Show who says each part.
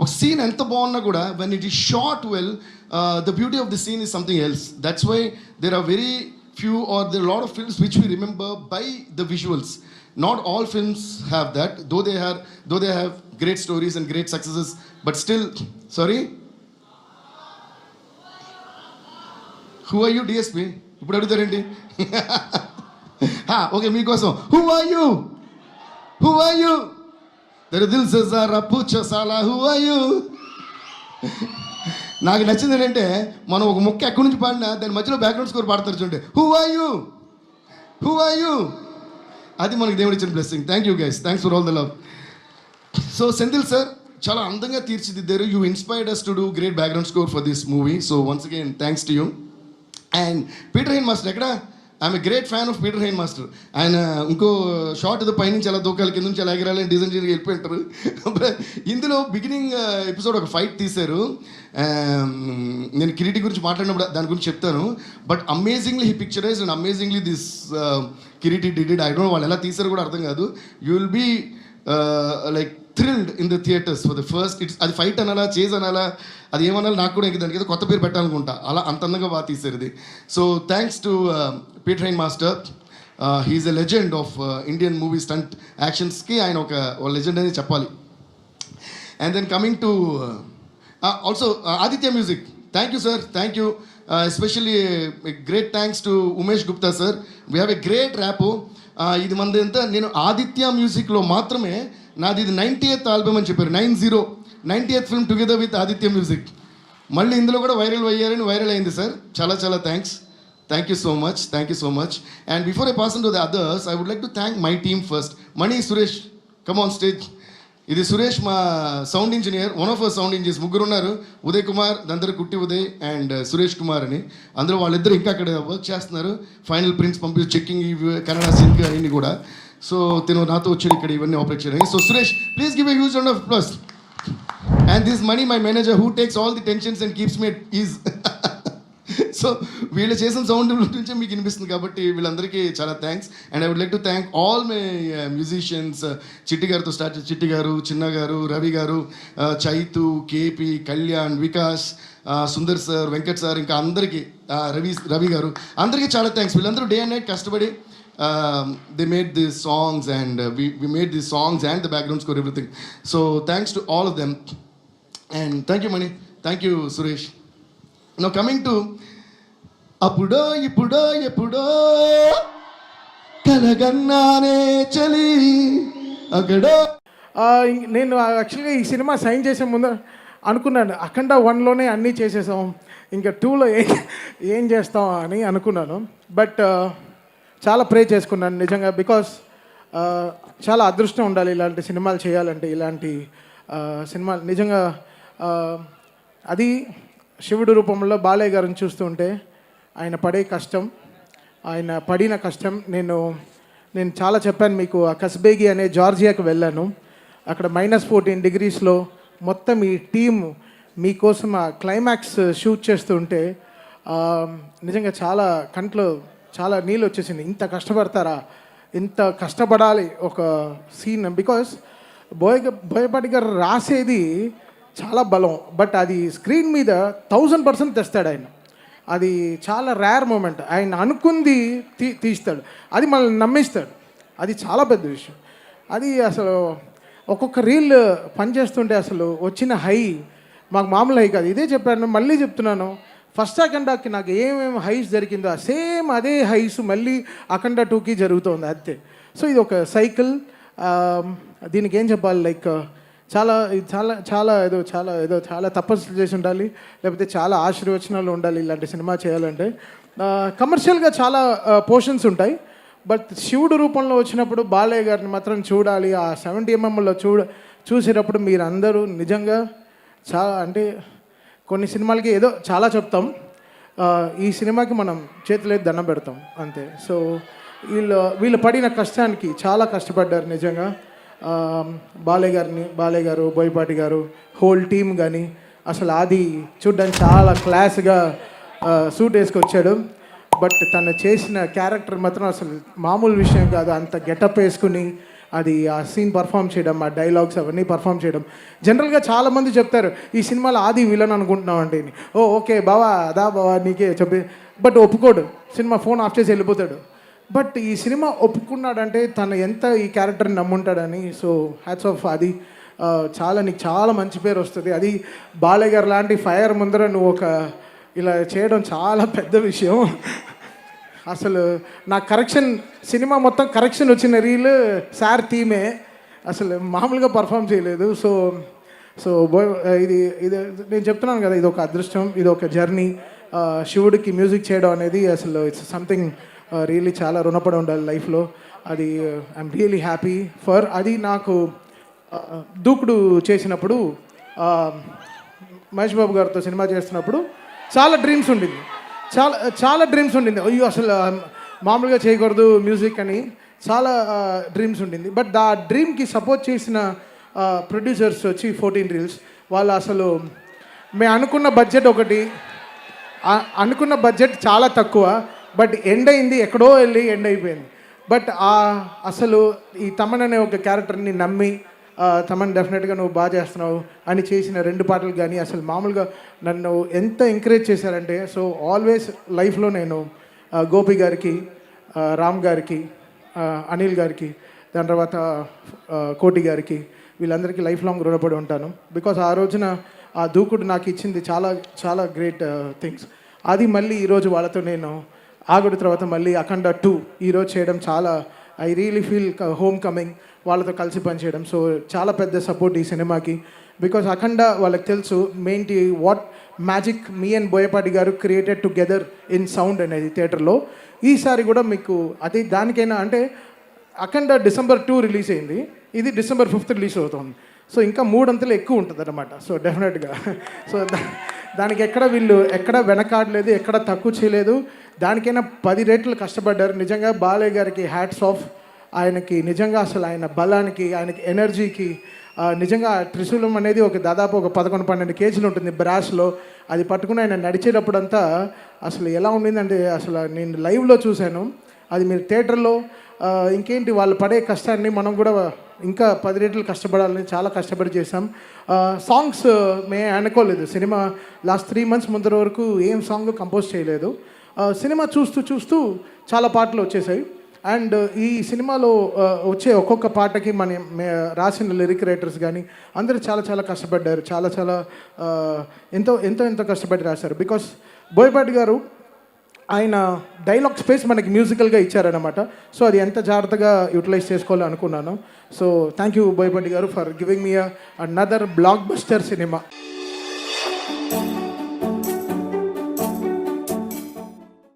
Speaker 1: ఒక సీన్ ఎంత బాగున్నా కూడా when it is short well the beauty of the scene is something else. That's why there are very few or there are a lot of films which we remember by the visuals. Not all films have that, though they have great stories and great successes, but still, sorry, who are you DSP ఇప్పుడు అడుగుతారేంటి? Okay మీకోసం who are you తెర దిల్ సే జరా పూచో సాలా who are you. నాకు నచ్చింది ఏంటంటే మనం ఒక ముక్క ఎక్కడి నుంచి పాడినా దాని మధ్యలో బ్యాక్గ్రౌండ్ స్కోర్ పాడతారు చూడండి, హూ ఆర్ యూ. అది మనకి దేవుడు ఇచ్చిన blessing. Thank you guys, thanks for all the love. So Senthil sir చాలా అందంగా తీర్చిదిద్దారు. You inspired us to do great background score for this movie. So once again thanks to you. And Peter Hein master ఎక్కడ? I'm a great fan of Peter Hein master. ఆయన ఇంకో short ఏదో పైనుంచి ఎలా దూకాలి, కింద నుంచి ఎలా ఎగరాలి డిజైన్ చేయడానికి వెళ్ళిపోయింటారు. ఇందులో బిగినింగ్ ఎపిసోడ్ ఒక ఫైట్ తీశారు. నేను కిరీటి గురించి మాట్లాడినప్పుడు దాని గురించి చెప్తాను. But amazingly he picturize and amazingly this Kireeti did. I don't know వాళ్ళు ఎలా తీశారు కూడా అర్థం కాదు. You will be like thrilled in the theatres for the first. It's అది ఫైట్ అనాలా, చేజ్ అనాలా, అది ఏమనాలి నాకు కూడా దానికి ఏదో కొత్త పేరు పెట్టాలనుకుంటా. అలా అంత అందంగా బాగా తీశారు ఇది. So thanks to Peter Hein master. He's a legend of Indian movie stunt యాక్షన్స్కి ఆయన ఒక లెజెండ్ అని చెప్పాలి. And then coming to also Aditya music. Thank you sir, thank you. Especially great thanks to Umesh Gupta sir. We have a great wrap. ఇది మనది ఎంత, నేను ఆదిత్య మ్యూజిక్లో మాత్రమే నాది ఇది 90th ఆల్బమ్ అని చెప్పారు. 90th film together with Aditya music. మళ్ళీ ఇందులో కూడా వైరల్ అయ్యారని వైరల్ అయింది సార్. చాలా చాలా thanks. Thank you so much. And before I pass on to the others, I would like to thank my team first. Mani, Suresh, come on stage. ఇది సురేష్ మా sound engineer, one of our sound engineers. ముగ్గురు ఉన్నారు, ఉదయ్ కుమార్, దందరు కుట్టి Uday and Suresh Kumar అని. అందులో వాళ్ళిద్దరు ఇంకా అక్కడ వర్క్ చేస్తున్నారు. ఫైనల్ ప్రింట్స్ పంపి చెక్కింగ్, కన్నడ సింక్ అవన్నీ కూడా. సో తిను నాతో వచ్చాడు ఇక్కడ ఇవన్నీ ఆపరేట్ చేయడానికి. So Suresh, please give a huge round of applause. And this Mani my manager who takes all the tensions and keeps me at ease. So వీళ్ళు చేసిన సౌండ్ నుంచే మీకు వినిపిస్తుంది కాబట్టి వీళ్ళందరికీ చాలా thanks. And I would like to thank all my musicians. Chitti గారితో start, Chitti గారు, చిన్న గారు, రవి గారు, చైతు, కేపీ, కళ్యాణ్, వికాస్, సుందర్ సార్, వెంకట్ సార్, ఇంకా అందరికీ, రవి గారు, అందరికీ చాలా థ్యాంక్స్. వీళ్ళందరూ డే అండ్ నైట్ కష్టపడి they made these songs and we made these songs and the background score, everything. So thanks to all of them. And thank you Mani, thank you Suresh. Now coming to apudo ipudo epudo kalagannane chali agado.
Speaker 2: నేను యాక్చువల్గా ఈ cinema sign చేసే ముందు అనుకున్నాను, అఖండ 1లోనే అన్నీ చేసేసాం, ఇంకా 2లో ఏం చేస్తాం అని అనుకున్నాను. బట్ చాలా ప్రే చేసుకున్నాను నిజంగా. బికాస్ చాలా అదృష్టం ఉండాలి ఇలాంటి సినిమాలు చేయాలంటే. ఇలాంటి సినిమాలు నిజంగా అది శివుడు రూపంలో బాలయ్య గారిని చూస్తుంటే ఆయన పడే కష్టం, ఆయన పడిన కష్టం. నేను చాలా చెప్పాను మీకు. ఆ కస్బేగి అనే జార్జియాకి వెళ్ళాను. అక్కడ -14 degreesలో మొత్తం ఈ టీం మీకోసం ఆ క్లైమాక్స్ షూట్ చేస్తుంటే నిజంగా చాలా కంట్లో చాలా నీళ్ళు వచ్చేసింది. ఇంత కష్టపడతారా, ఇంత కష్టపడాలి ఒక సీన్. బికాస్ బోయపాటి గారు రాసేది చాలా బలం, బట్ అది స్క్రీన్ మీద 1000% తెస్తాడు ఆయన. అది చాలా రేర్ మూమెంట్. ఆయన అనుకుంది తీస్తాడు, అది మనల్ని నమ్మిస్తాడు. అది చాలా పెద్ద విషయం. అది అసలు ఒక్కొక్క రీల్ పనిచేస్తుంటే అసలు వచ్చిన హై మాకు మామూలు హై కాదు. ఇదే చెప్పాను, మళ్ళీ చెప్తున్నాను. ఫస్ట్ అఖండాకి నాకు ఏమేమి హైస్ జరిగిందో సేమ్ అదే హైస్ మళ్ళీ అఖండ 2కి జరుగుతుంది అంతే. సో ఇది ఒక సైకిల్. దీనికి ఏం చెప్పాలి, లైక్ చాలా చాలా చాలా ఏదో చాలా ఏదో చాలా తపస్సు చేసి ఉండాలి, లేకపోతే చాలా ఆశీర్వచనాలు ఉండాలి ఇలాంటి సినిమా చేయాలంటే. కమర్షియల్గా చాలా పోర్షన్స్ ఉంటాయి, బట్ శివుడు రూపంలో వచ్చినప్పుడు బాలయ్య గారిని మాత్రం చూడాలి. ఆ 70mmలో చూసేటప్పుడు మీరు అందరూ నిజంగా చాలా, అంటే కొన్ని సినిమాలకి ఏదో చాలా చెప్తాం, ఈ సినిమాకి మనం చేతులైతే దండం పెడతాం అంతే. సో వీళ్ళు పడిన కష్టానికి చాలా కష్టపడ్డారు నిజంగా. బాలయ్య గారు, బోయపాటి గారు, హోల్ టీమ్ కానీ అసలు అది చూడ్డానికి చాలా క్లాస్గా సూట్ వేసుకొచ్చాడు. బట్ తను చేసిన క్యారెక్టర్ మాత్రం అసలు మామూలు విషయం కాదు. అంత గెటప్ వేసుకుని అది ఆ సీన్ పర్ఫామ్ చేయడం, ఆ డైలాగ్స్ అవన్నీ పర్ఫామ్ చేయడం. జనరల్గా చాలామంది చెప్తారు ఈ సినిమాలో ఆది విలన్ అనుకుంటున్నాం అంటే, ఓ ఓకే బావా అదా బావా నీకే చెప్పి, బట్ ఒప్పుకోడు. సినిమా ఫోన్ ఆఫ్ చేసి వెళ్ళిపోతాడు. బట్ ఈ సినిమా ఒప్పుకున్నాడంటే తను ఎంత ఈ క్యారెక్టర్ని నమ్ముంటాడని. సో హ్యాట్స్ ఆఫ్ అది. చాలా నీకు చాలా మంచి పేరు వస్తుంది. అది బాలయ్య గారు లాంటి ఫైర్ ముందర నువ్వు ఒక ఇలా చేయడం చాలా పెద్ద విషయం. అసలు నా కరెక్షన్ సినిమా మొత్తం కరెక్షన్ వచ్చిన రీల్ సార్ థీమే అసలు మామూలుగా పర్ఫామ్ చేయలేదు. సో సో ఇది ఇది నేను చెప్తున్నాను కదా, ఇది ఒక అదృష్టం, ఇది ఒక జర్నీ. శివుడికి మ్యూజిక్ చేయడం అనేది అసలు ఇట్స్ సంథింగ్ రియలీ చాలా రుణపడి ఉండాలి లైఫ్లో. అది ఐఎమ్ రియలీ హ్యాపీ ఫర్. అది నాకు దూకుడు చేసినప్పుడు మహేష్ బాబు గారితో సినిమా చేస్తున్నప్పుడు చాలా డ్రీమ్స్ ఉండింది, చాలా డ్రీమ్స్ ఉండింది. అయ్యో అసలు మామూలుగా చేయకూడదు మ్యూజిక్ అని చాలా డ్రీమ్స్ ఉండింది. బట్ ఆ డ్రీమ్కి సపోర్ట్ చేసిన ప్రొడ్యూసర్స్ వచ్చి 14 Reels. వాళ్ళు అసలు మేము అనుకున్న బడ్జెట్ ఒకటి, అనుకున్న బడ్జెట్ చాలా తక్కువ, బట్ ఎండ్ అయింది ఎక్కడో వెళ్ళి ఎండ్ అయిపోయింది. బట్ అసలు ఈ తమన్ అనే ఒక క్యారెక్టర్ని నమ్మి తమన్ డెఫినెట్గా నువ్వు బాగా చేస్తున్నావు అని చేసిన 2 పాటలు కానీ అసలు మామూలుగా నన్ను ఎంత ఎంకరేజ్ చేశారంటే, సో ఆల్వేస్ లైఫ్లో నేను గోపి గారికి, రామ్ గారికి, అనిల్ గారికి, దాని తర్వాత కోటి గారికి, వీళ్ళందరికీ లైఫ్ లాంగ్ రుణపడి ఉంటాను. బికాస్ ఆ రోజున ఆ దూకుడు నాకు ఇచ్చింది చాలా చాలా గ్రేట్ థింగ్స్. అది మళ్ళీ ఈరోజు వాళ్ళతో నేను ఆగుడు తర్వాత మళ్ళీ అఖండ 2 ఈరోజు చేయడం చాలా I really feel home coming వాళ్ళతో కలిసి పనిచేయడం. సో చాలా పెద్ద సపోర్ట్ ఈ సినిమాకి. బికాస్ అఖండ వాళ్ళకి తెలుసు మెయిన్టీ వాట్ మ్యాజిక్ మీ అండ్ బోయపాటి గారు క్రియేటెడ్ టుగెదర్ ఇన్ సౌండ్ అనేది థియేటర్లో. ఈసారి కూడా మీకు అది దానికైనా అంటే అఖండ December 2 రిలీజ్ అయింది, ఇది December 5 రిలీజ్ అవుతుంది. సో ఇంకా 3 అంతలు ఎక్కువ ఉంటుంది అనమాట. సో డెఫినెట్గా సో దానికి వీళ్ళు ఎక్కడ వెనకాడలేదు, ఎక్కడ తక్కువ చేయలేదు. దానికైనా 10 రెట్లు కష్టపడ్డారు. నిజంగా బాలయ్య గారికి హ్యాట్స్ ఆఫ్. ఆయనకి నిజంగా అసలు ఆయన బలానికి, ఆయనకి ఎనర్జీకి నిజంగా త్రిశూలం అనేది ఒక దాదాపు ఒక 11-12 కేజీలు ఉంటుంది బ్రాస్లో. అది పట్టుకుని ఆయన నడిచేటప్పుడంతా అసలు ఎలా ఉండిందంటే అసలు నేను లైవ్లో చూశాను. అది మీరు థియేటర్లో ఇంకేంటి వాళ్ళు పడే కష్టాన్ని మనం కూడా ఇంకా 10 రెట్లు కష్టపడాలని చాలా కష్టపడి చేసాం. సాంగ్స్ మేము అనుకోలేదు, సినిమా లాస్ట్ 3 months ముందర వరకు ఏం సాంగ్ కంపోజ్ చేయలేదు. సినిమా చూస్తూ చాలా పాటలు వచ్చేసాయి. అండ్ ఈ సినిమాలో వచ్చే ఒక్కొక్క పాటకి రాసిన లిరిక్ రైటర్స్ కానీ అందరూ చాలా కష్టపడ్డారు. చాలా ఎంతో కష్టపడి రాశారు. బికాస్ బోయపాటి గారు ఆయన డైలాగ్ స్పేస్ మనకి మ్యూజికల్గా ఇచ్చారనమాట. సో అది ఎంత జాగ్రత్తగా యూటిలైజ్ చేసుకోవాలో అనుకున్నాను. సో థ్యాంక్ యూ బోయపాటి గారు for giving me another block buster cinema.